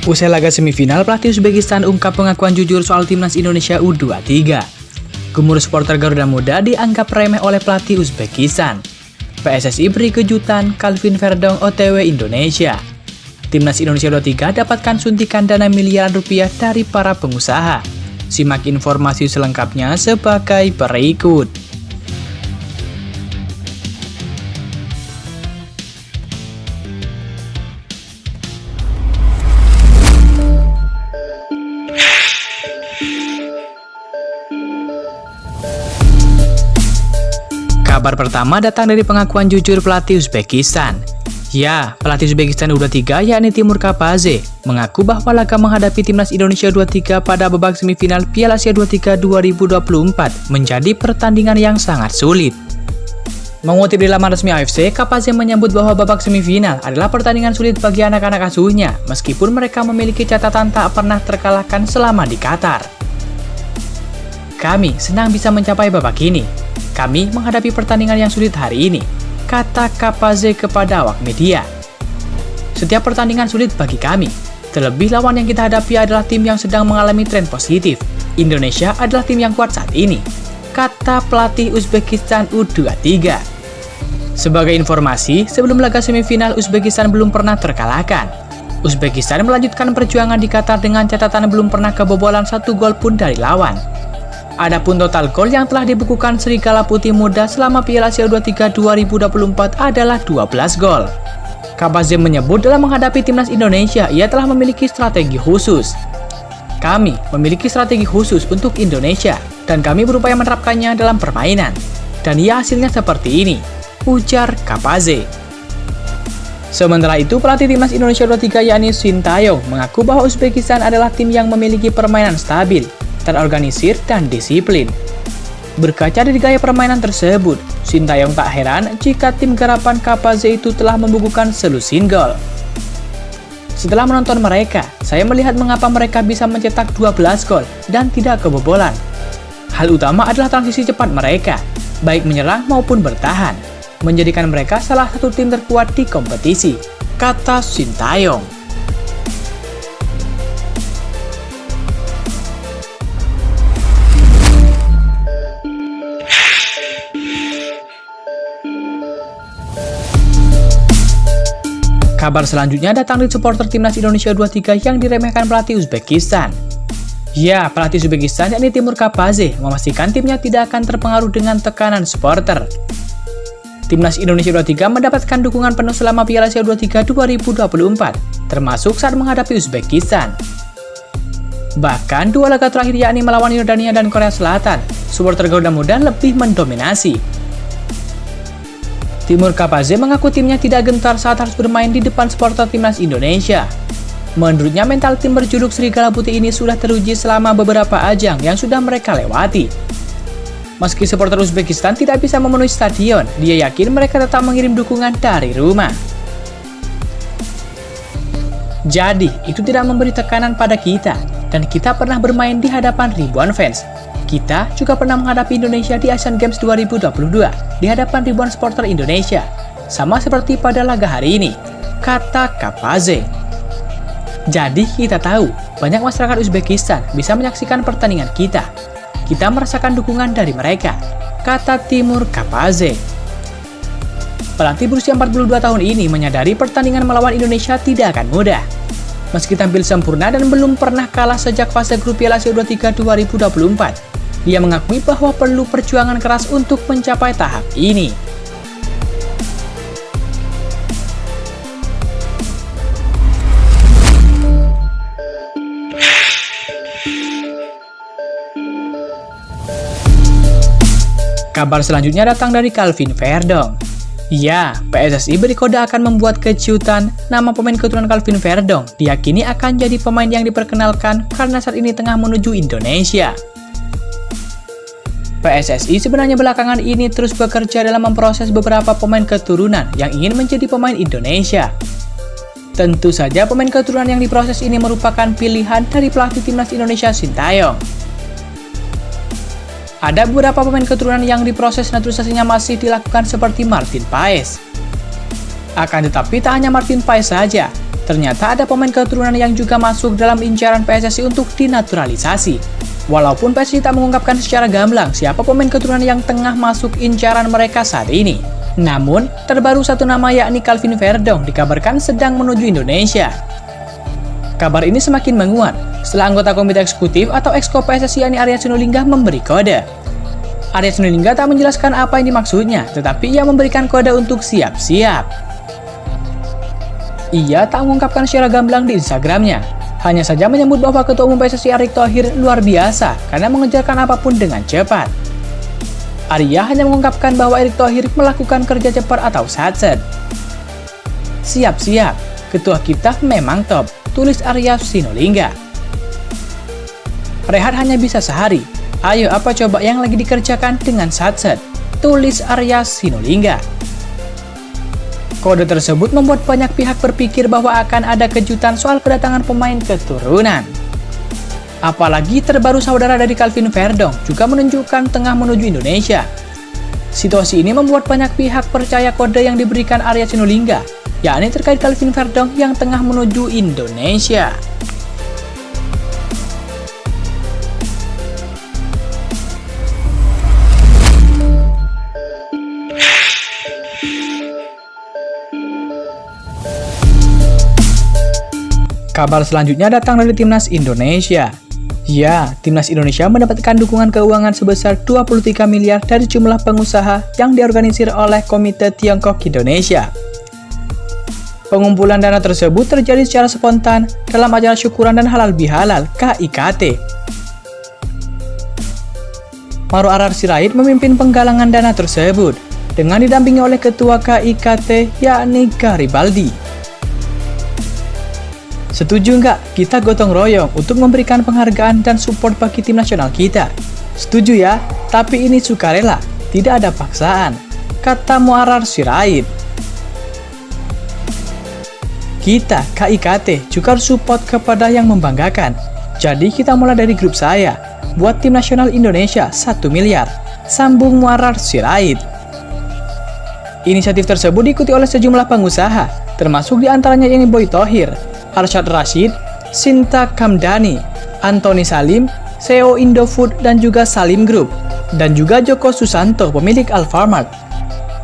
Usai laga semifinal, pelatih Uzbekistan ungkap pengakuan jujur soal timnas Indonesia U23. Gemuruh supporter Garuda Muda dianggap remeh oleh pelatih Uzbekistan. PSSI beri kejutan, Calvin Verdong OTW Indonesia. Timnas Indonesia U23 dapatkan suntikan dana miliaran rupiah dari para pengusaha. Simak informasi selengkapnya sebagai berikut. Kabar pertama datang dari pengakuan jujur pelatih Uzbekistan. Ya, pelatih Uzbekistan U23 yakni Timur Kapadze mengaku bahwa laga menghadapi timnas Indonesia U23 pada babak semifinal Piala Asia U23 2024 menjadi pertandingan yang sangat sulit. Mengutip di laman resmi AFC, Kapadze menyebut bahwa babak semifinal adalah pertandingan sulit bagi anak-anak asuhnya meskipun mereka memiliki catatan tak pernah terkalahkan selama di Qatar. Kami senang bisa mencapai babak ini. Kami menghadapi pertandingan yang sulit hari ini, kata Kapadze kepada awak media. Setiap pertandingan sulit bagi kami, terlebih lawan yang kita hadapi adalah tim yang sedang mengalami tren positif. Indonesia adalah tim yang kuat saat ini, kata pelatih Uzbekistan U23. Sebagai informasi, sebelum laga semifinal Uzbekistan belum pernah terkalahkan. Uzbekistan melanjutkan perjuangan di Qatar dengan catatan belum pernah kebobolan 1 gol pun dari lawan. Adapun total gol yang telah dibukukan Serigala Putih Muda selama Piala Asia U23 2024 adalah 12 gol. Kapadze menyebut dalam menghadapi timnas Indonesia, ia telah memiliki strategi khusus. Kami memiliki strategi khusus untuk Indonesia, dan kami berupaya menerapkannya dalam permainan. Dan ya hasilnya seperti ini, ujar Kapadze. Sementara itu, pelatih timnas Indonesia U23 yakni Sintayong mengaku bahwa Uzbekistan adalah tim yang memiliki permainan stabil, terorganisir, dan disiplin. Berkaca dari gaya permainan tersebut, Sintayong tak heran jika tim garapan Kapadze itu telah membukukan selusin gol. Setelah menonton mereka, saya melihat mengapa mereka bisa mencetak 12 gol dan tidak kebobolan. Hal utama adalah transisi cepat mereka, baik menyerang maupun bertahan, menjadikan mereka salah satu tim terkuat di kompetisi, kata Sintayong. Kabar selanjutnya datang dari supporter timnas Indonesia U23 yang diremehkan pelatih Uzbekistan. Ya, pelatih Uzbekistan yakni Timur Kapadze memastikan timnya tidak akan terpengaruh dengan tekanan supporter. Timnas Indonesia U23 mendapatkan dukungan penuh selama Piala Asia U23 2024, termasuk saat menghadapi Uzbekistan. Bahkan dua laga terakhir yakni melawan Yordania dan Korea Selatan, supporter Garuda Muda lebih mendominasi. Timur Kapadze mengaku timnya tidak gentar saat harus bermain di depan supporter timnas Indonesia. Menurutnya mental tim berjuluk Serigala Putih ini sudah teruji selama beberapa ajang yang sudah mereka lewati. Meski supporter Uzbekistan tidak bisa memenuhi stadion, dia yakin mereka tetap mengirim dukungan dari rumah. Jadi, itu tidak memberi tekanan pada kita, dan kita pernah bermain di hadapan ribuan fans. Kita juga pernah menghadapi Indonesia di Asian Games 2022 di hadapan ribuan supporter Indonesia, sama seperti pada laga hari ini, kata Kapadze. Jadi kita tahu, banyak masyarakat Uzbekistan bisa menyaksikan pertandingan kita. Kita merasakan dukungan dari mereka, kata Timur Kapadze. Pelatih berusia 42 tahun ini menyadari pertandingan melawan Indonesia tidak akan mudah. Meski tampil sempurna dan belum pernah kalah sejak fase grup Piala Asia U23 2024, dia mengakui bahwa perlu perjuangan keras untuk mencapai tahap ini. Kabar selanjutnya datang dari Calvin Verdong. Ya, PSSI beri kode akan membuat kejutan. Nama pemain keturunan Calvin Verdong diyakini akan jadi pemain yang diperkenalkan karena saat ini tengah menuju Indonesia. PSSI sebenarnya belakangan ini terus bekerja dalam memproses beberapa pemain keturunan yang ingin menjadi pemain Indonesia. Tentu saja pemain keturunan yang diproses ini merupakan pilihan dari pelatih timnas Indonesia Sintayong. Ada beberapa pemain keturunan yang diproses naturalisasinya masih dilakukan seperti Martin Paes. Akan tetapi tak hanya Martin Paes saja, ternyata ada pemain keturunan yang juga masuk dalam incaran PSSI untuk dinaturalisasi. Walaupun PSSI tak mengungkapkan secara gamblang siapa pemain keturunan yang tengah masuk incaran mereka saat ini. Namun, terbaru satu nama yakni Calvin Verdong dikabarkan sedang menuju Indonesia. Kabar ini semakin menguat setelah anggota komite eksekutif atau Exco PSSI yakni Arya Sinulinga memberi kode. Arya Sinulinga tak menjelaskan apa yang dimaksudnya, tetapi ia memberikan kode untuk siap-siap. Ia tak mengungkapkan secara gamblang di Instagramnya, hanya saja menyebut bahwa Ketua Umum PSSI Erick Thohir luar biasa karena mengejarkan apapun dengan cepat. Arya hanya mengungkapkan bahwa Erick Thohir melakukan kerja cepat atau satset. Siap-siap, ketua kita memang top, tulis Arya Sinulinga. Rehat hanya bisa sehari, ayo apa coba yang lagi dikerjakan dengan satset, tulis Arya Sinulinga. Kode tersebut membuat banyak pihak berpikir bahwa akan ada kejutan soal kedatangan pemain keturunan. Apalagi terbaru saudara dari Calvin Verdong juga menunjukkan tengah menuju Indonesia. Situasi ini membuat banyak pihak percaya kode yang diberikan Arya Sinulinga, yakni terkait Calvin Verdong yang tengah menuju Indonesia. Kabar selanjutnya datang dari Timnas Indonesia. Ya, Timnas Indonesia mendapatkan dukungan keuangan sebesar 23 miliar dari jumlah pengusaha yang diorganisir oleh Komite Tiongkok Indonesia. Pengumpulan dana tersebut terjadi secara spontan dalam acara syukuran dan halal bihalal KIKT. Maro Arar Sirait memimpin penggalangan dana tersebut dengan didampingi oleh Ketua KIKT yakni Garibaldi. Setuju nggak kita gotong royong untuk memberikan penghargaan dan support bagi tim nasional kita? Setuju ya, tapi ini sukarela, tidak ada paksaan, kata Muarar Sirait. Kita, KIKT, juga harus support kepada yang membanggakan. Jadi kita mulai dari grup saya, buat tim nasional Indonesia 1 miliar, sambung Muarar Sirait. Inisiatif tersebut diikuti oleh sejumlah pengusaha, termasuk diantaranya ini Boy Thohir, Arsyad Rashid, Sinta Kamdani, Antoni Salim, CEO Indofood dan juga Salim Group, dan juga Joko Susanto, pemilik Alfamart,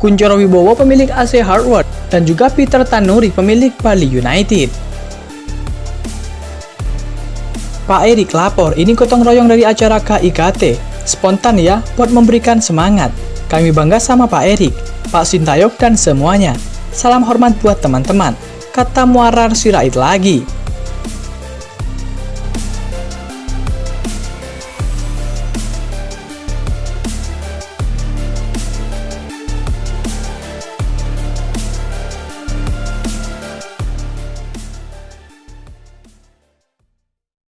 Kunchoro Wibowo, pemilik AC Hardware, dan juga Peter Tanuri, pemilik Bali United. Pak Erik lapor, ini gotong royong dari acara KIKT, spontan ya, buat memberikan semangat. Kami bangga sama Pak Erik, Pak Sintayong dan semuanya. Salam hormat buat teman-teman, kata Muarar Sirait lagi.